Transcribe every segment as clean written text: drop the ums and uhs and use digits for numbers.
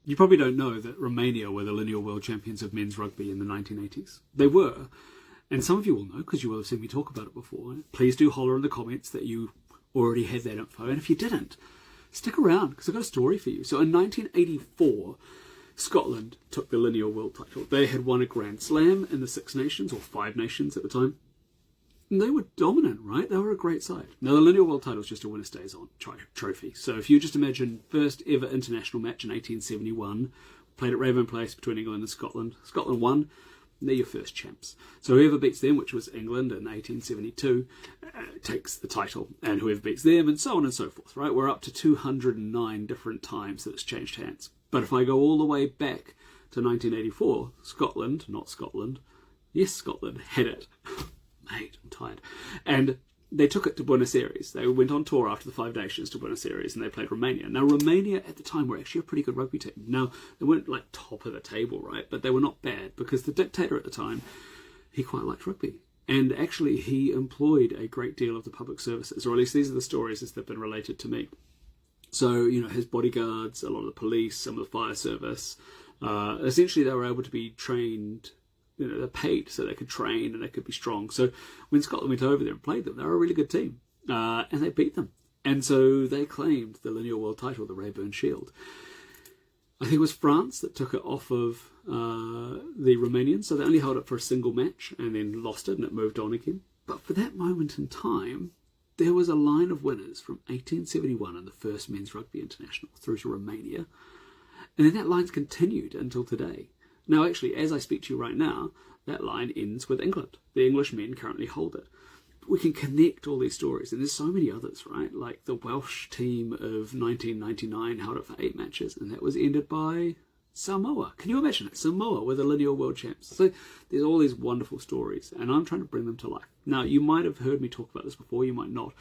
You probably don't know that Romania were the lineal world champions of men's rugby in the 1980s. They were. And some of you will know because you will have seen me talk about it before. Please do holler in the comments that you already had that info. And if you didn't, stick around because I've got a story for you. So in 1984, Scotland took the lineal world title. They had won a Grand Slam in the Six Nations, or Five Nations at the time. And they were dominant, right? They were a great side. Now, the lineal world title is just a winner stays on trophy. So if you just imagine first ever international match in 1871, played at Raeburn Place between England and Scotland. Scotland won. They're your first champs. So whoever beats them, which was England in 1872, takes the title. And whoever beats them, and so on and so forth, right? We're up to 209 different times that it's changed hands. But if I go all the way back to 1984, Scotland, not Scotland, yes, Scotland, had it. Mate, I'm tired. And they took it to Buenos Aires. They went on tour after the Five Nations to Buenos Aires and they played Romania. Now, Romania at the time were actually a pretty good rugby team. Now, they weren't like top of the table, right? But they were not bad because the dictator at the time, he quite liked rugby. And actually, he employed a great deal of the public services, or at least these are the stories as they've been related to me. So, you know, his bodyguards, a lot of the police, some of the fire service, essentially they were able to be trained. You know, they're paid so they could train and they could be strong. So when Scotland went over there and played them, they were a really good team. And they beat them. And so they claimed the lineal world title, the Raeburn Shield. I think it was France that took it off of the Romanians. So they only held it for a single match and then lost it and it moved on again. But for that moment in time, there was a line of winners from 1871 in the first men's rugby international through to Romania. And then that line's continued until today. Now, actually, as I speak to you right now, that line ends with England. The English men currently hold it. But we can connect all these stories, and there's so many others, right? Like the Welsh team of 1999 held it for 8 matches, and that was ended by Samoa. Can you imagine it? Samoa were the lineal world champs. So there's all these wonderful stories, and I'm trying to bring them to life. Now, you might have heard me talk about this before, you might not.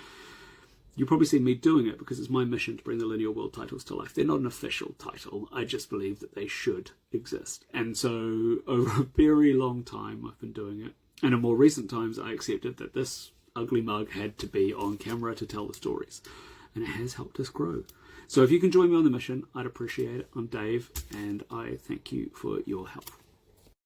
You probably see me doing it because it's my mission to bring the lineal world titles to life. They're not an official title. I just believe that they should exist. And so over a very long time, I've been doing it. And in more recent times, I accepted that this ugly mug had to be on camera to tell the stories. And it has helped us grow. So if you can join me on the mission, I'd appreciate it. I'm Dave, and I thank you for your help.